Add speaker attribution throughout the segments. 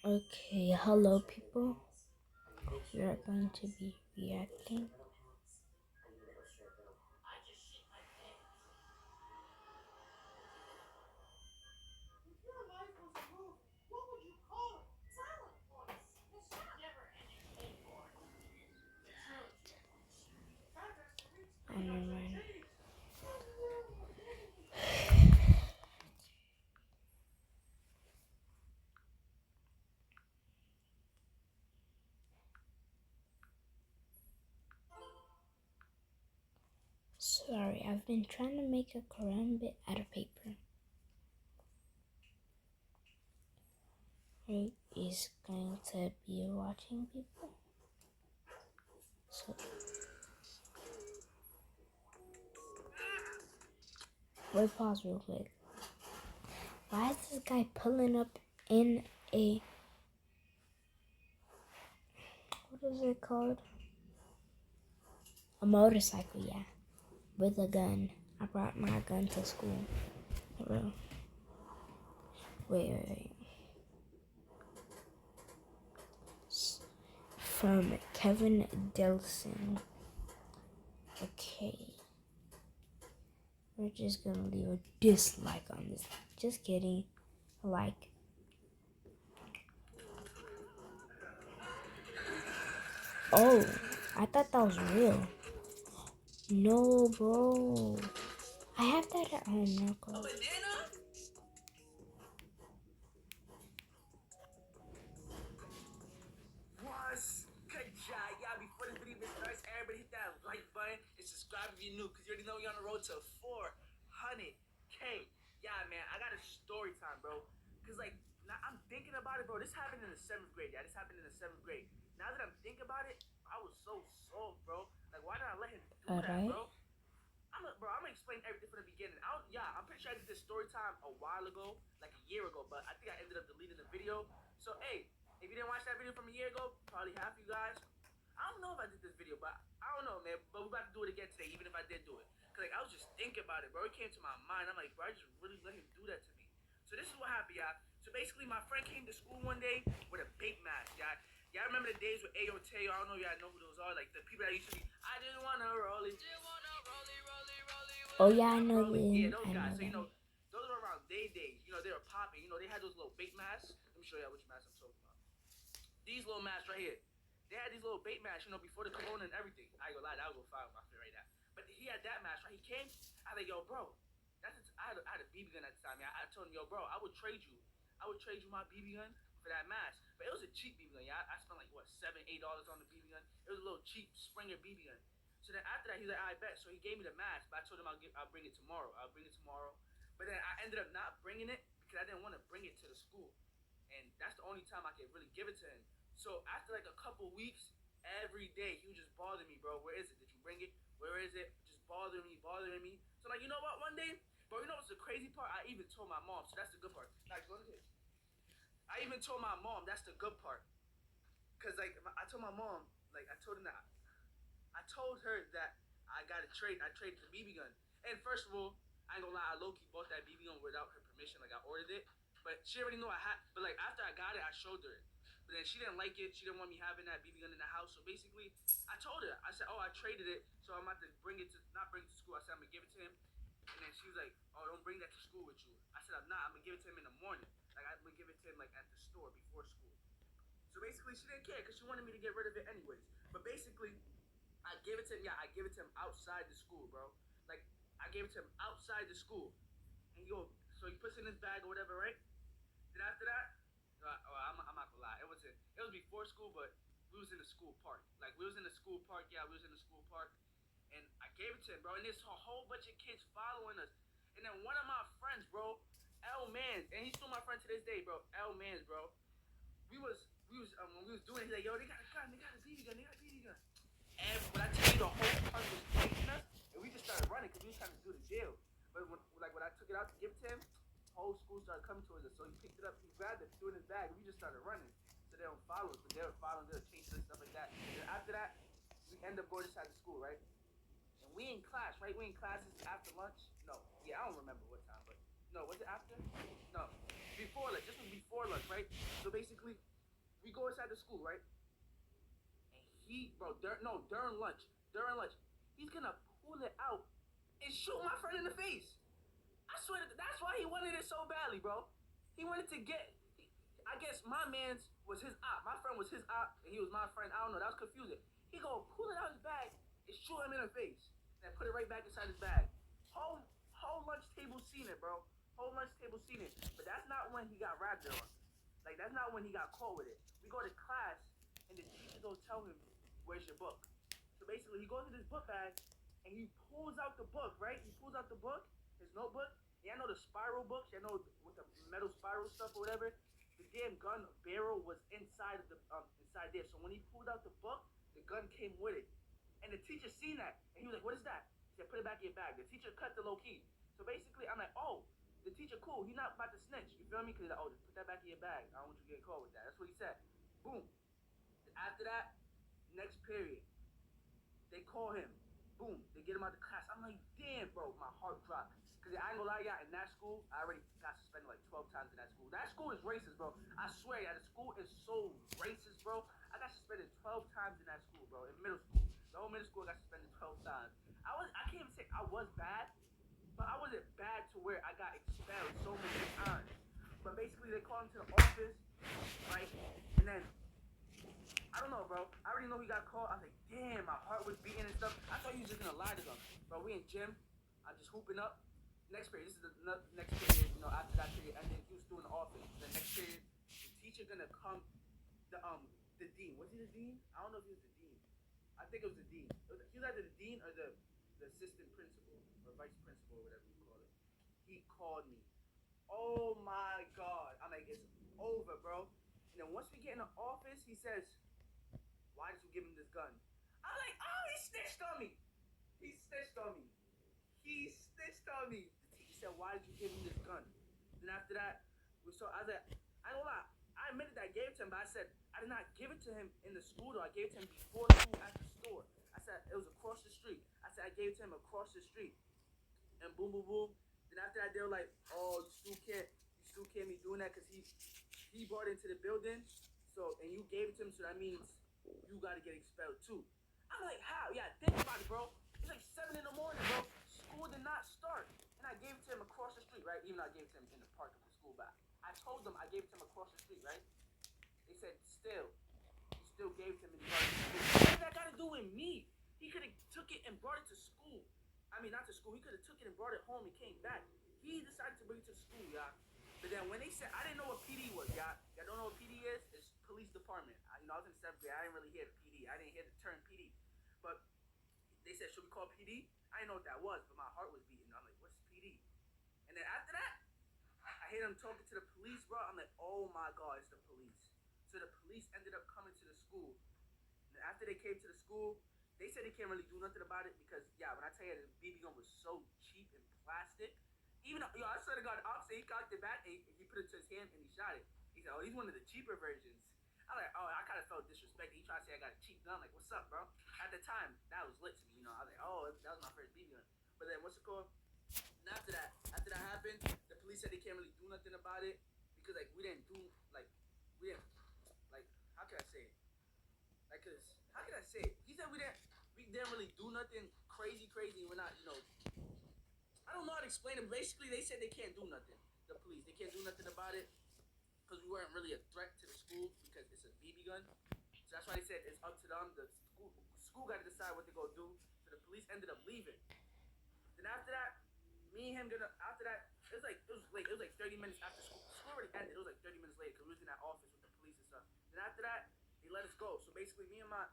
Speaker 1: Okay, hello people. We are going to be reacting. On Sorry, I've been trying to make a karambit out of paper. Who is going to be watching people? So wait, pause real quick. Why is this guy pulling up in what is it called? A motorcycle, yeah. With a gun. I brought my gun to school. Wait. From Kevin Delson. Okay. We're just gonna leave a dislike on this. Just kidding. Like. Oh, I thought that was real. No, bro. I have that at home, Narco.
Speaker 2: What's good, y'all? Yeah, before this video starts, everybody hit that like button and subscribe if you're new, because you already know you're on the road to 400K. Yeah, man, I got a story time, bro. Because, like, now I'm thinking about it, bro. This happened in the 7th grade, yeah. This happened in the 7th grade. Now that I'm thinking about it, I was so soft, bro. Like, why did I let him do that,
Speaker 1: Alright.
Speaker 2: bro? I'm gonna explain everything from the beginning. I'm pretty sure I did this story time a while ago, like a year ago, but I think I ended up deleting the video. So, hey, if you didn't watch that video from a year ago, probably half you guys. I don't know if I did this video, but I don't know, man. But we're about to do it again today, even if I did do it. Cause like I was just thinking about it, bro. It came to my mind. I'm like, bro, I just really let him do that to me. So this is what happened, y'all. So basically, my friend came to school one day with a big mask, y'all. Y'all remember the days with Ayo Teo? I don't know if y'all know who those are. Like the people that used to be, I didn't wanna roll it.
Speaker 1: Oh yeah, I know
Speaker 2: Rolling. Yeah,
Speaker 1: them.
Speaker 2: those
Speaker 1: I
Speaker 2: guys.
Speaker 1: know
Speaker 2: So
Speaker 1: them.
Speaker 2: those were around day days. They were popping. They had those little bait masks. Let me show you which mask I'm talking about. These little masks right here. They had these little bait masks, before the corona and everything. I ain't gonna lie, that was on fire with my friend right now. But he had that mask, right? He came. I was like, yo, bro, I had a BB gun at the time. Yeah, I told him, yo, bro, I would trade you. I would trade you my BB gun for that mask. But it was a cheap BB gun. Yeah, I spent like what $7, $8 on the BB gun. It was a little cheap Springer BB gun. So then after that, he's like, I bet. So he gave me the mask, but I told him I'll bring it tomorrow. I'll bring it tomorrow. But then I ended up not bringing it because I didn't want to bring it to the school, and that's the only time I could really give it to him. So after like a couple weeks, every day he would just bother me, bro. Where is it? Did you bring it? Where is it? Just bothering me. So like, you know what? One day, bro, you know what's the crazy part? I even told my mom. So that's the good part. Like, go to this. I even told my mom. That's the good part. Cause like I told my mom, like I told him that I told her that I got a trade. I traded the BB gun. And first of all, I ain't gonna lie, I low key bought that BB gun without her permission. Like I ordered it, but she already knew I had. But like after I got it, I showed her it. But then she didn't like it. She didn't want me having that BB gun in the house. So basically, I told her. I said, "Oh, I traded it, so I'm about to bring it to not bring it to school." I said, "I'm gonna give it to him." And then she was like, "Oh, don't bring that to school with you." I said, "I'm not. I'm gonna give it to him in the morning. Like I'm gonna give it to him like at the store before school." So basically, she didn't care because she wanted me to get rid of it anyways. But basically, I gave it to him. Yeah, I gave it to him outside the school, bro. Like I gave it to him outside the school, and so he puts it in his bag or whatever, right? Then after that, I'm not gonna lie, it was before school, but we was in the school park. Like we was in the school park. Yeah, we was in the school park, and I gave it to him, bro. And there's a whole bunch of kids following us, and then one of my friends, bro, L Mans, and he's still my friend to this day, bro. L Mans, bro. We was when we was doing it, he's like, yo, they got a gun, they got a BB gun, they got a BB gun. And when I tell you, the whole park was chasing us, and we just started running because we was trying to do the deal. But when I took it out to give it to him, the whole school started coming towards us. So he picked it up, he grabbed it, threw it in his bag, and we just started running. So they don't follow us, but they were following, they were chasing us, stuff like that. And then after that, we end up going inside the school, right? And we in class, right? We in classes after lunch. No, yeah, I don't remember what time, but no, was it after? No, before lunch. This was before lunch, right? So basically, we go inside the school, right? And he, bro, during lunch, he's gonna pull it out and shoot my friend in the face. I swear that's why he wanted it so badly, bro. He wanted to get. I guess my man's was his op. My friend was his op, and he was my friend. I don't know. That was confusing. He gonna pull it out his bag and shoot him in the face, and put it right back inside his bag. Whole lunch table seen it, bro. Whole lunch table seen it. But that's not when he got rapped on. Like that's not when he got caught with it. We go to class, and the teacher goes tell him, "Where's your book?" So basically, he goes to this book bag, and he pulls out the book. Right? He pulls out the book, his notebook. Yeah, I know the spiral books. I know with the metal spiral stuff or whatever. The damn gun barrel was inside of the inside there. So when he pulled out the book, the gun came with it. And the teacher seen that, and he was like, "What is that?" He said, "Put it back in your bag." The teacher cut the low key. So basically, I'm like, "Oh, the teacher cool. He not about to snitch." You feel me? Because he's like, "Oh, just put that back in your bag. I don't want you to get caught with that." That's what he said. Boom. After that, next period, they call him. Boom. They get him out of class. I'm like, damn, bro. My heart dropped. Because I ain't gonna lie, y'all, in that school, I already got suspended like 12 times in that school. That school is racist, bro. I swear, yeah, the school is so racist, bro. I got suspended 12 times in that school, bro. In middle school. The whole middle school I got suspended 12 times. I can't even say I was bad, but I wasn't bad to where I got expelled so many times. But basically, they called him to the office, right? And then I don't know, bro. I already know he got caught. I was like, damn, my heart was beating and stuff. I thought he was just gonna lie to them. Bro, we in gym. I'm just hooping up. Next period. This is the next period. You know, after that period, and then he was still in the office. The next period, the teacher gonna come. The dean. Was he the dean? I don't know if he was the dean. I think it was the dean. He was either the dean or the assistant principal or vice principal or whatever you call it. He called me. Oh my god. I'm like, it's over, bro. And then once we get in the office, he says, "Why did you give him this gun?" I'm like, "Oh, he snitched on me. He snitched on me. He snitched on me." The teacher said, "Why did you give him this gun?" Then after that, I was like, I don't lie. I admitted that I gave it to him, but I said I did not give it to him in the school though. I gave it to him before school at the store. I said it was across the street. I said I gave it to him across the street. And boom, boom, boom. Then after that, they were like, "Oh, you still can't be doing that because he brought it into the building. So and you gave it to him, so that means you got to get expelled too." I'm like, "How? Yeah, think about it, bro. It's like 7 in the morning, bro. School did not start, and I gave it to him across the street, right? Even though I gave it to him in the park of the school, but I told them I gave it to him across the street, right? They said, you still gave it to him in the park of the school. What does that got to do with me? He could have took it and brought it to school. I mean, not to school. He could have took it and brought it home and came back. He decided to bring it to school, y'all. But then when they said, I didn't know what PD was, y'all. Y'all don't know what PD is? It's police department. I was in 7th grade. I didn't really hear the PD. I didn't hear the term PD. But they said, should we call PD? I didn't know what that was, but my heart was beating. I'm like, what's PD? And then after that, I hear them talking to the police, bro. I'm like, oh my God, it's the police. So the police ended up coming to the school. And after they came to the school, they said they can't really do nothing about it because, yeah, when I tell you the BB gun was so cheap and plastic, even though, I swear to God, the officer, he cocked it back and he put it to his hand and he shot it. He said, "Oh, he's one of the cheaper versions." I'm like, oh, I kind of felt disrespected. He tried to say I got a cheap gun. Like, what's up, bro? At the time, that was lit to me, I was like, oh, that was my first BB gun. But then, what's it called? And after that happened, the police said they can't really do nothing about it because, like, we didn't, like, how can I say it? Like, cause, how can I say it? He said we didn't really do nothing crazy. We're not, I don't know how to explain it. Basically, they said they can't do nothing. The police, they can't do nothing about it because we weren't really a threat to the school because it's a BB gun. So that's why they said it's up to them. The school got to decide what they're gonna do. So the police ended up leaving. Then after that, me and him after that, it was like 30 minutes after school. School already ended. It was like 30 minutes later because we was in that office with the police and stuff. Then after that, they let us go. So basically, me and my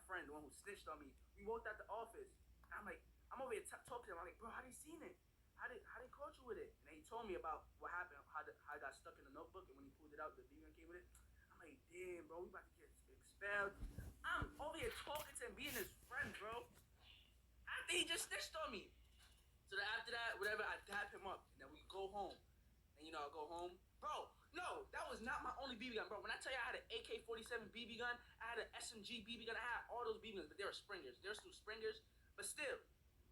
Speaker 2: friend, the one who snitched on me, we walked out the office. I'm like, I'm over here talking to him. I'm like, bro, how they seen it? How they caught you with it? And then he told me about what happened, how I got stuck in the notebook, and when he pulled it out, the BB gun came with it. I'm like, damn, bro, we about to get expelled. I'm over here talking to him, being his friend, bro. After he just snitched on me. So then after that, whatever, I dap him up, and then we go home. And I go home. Bro, no, that was not my only BB gun, bro. When I tell you I had an AK-47 BB gun, I had an SMG BB gun, I had all those BB guns, but they were Springers. They were still Springers, but still,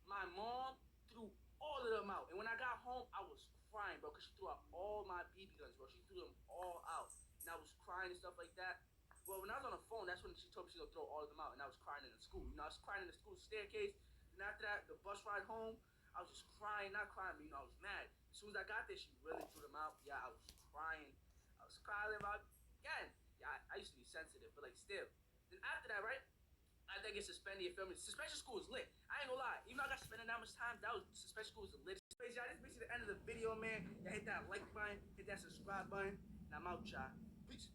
Speaker 2: my mom threw all of them out. And when I got home, I was crying, bro, because she threw out all my BB guns, bro. She threw them all out. And I was crying crying and stuff like that. Well, when I was on the phone, that's when she told me she was gonna throw all of them out, and I was crying in the school. You know, I was crying in the school staircase, and after that, the bus ride home, I was just crying, not crying, but you know, I was mad. As soon as I got there, she really threw them out. Yeah, I was crying. I was crying about again. Yeah, I used to be sensitive, but like still. Then after that, right? I think it's suspended. You feel me? Suspension school is lit. I ain't gonna lie. Even though I got suspended that much time, that was suspension school is lit. Anyways, y'all, this is basically the end of the video, man. Y'all hit that like button, hit that subscribe button, and I'm out, y'all. Peace.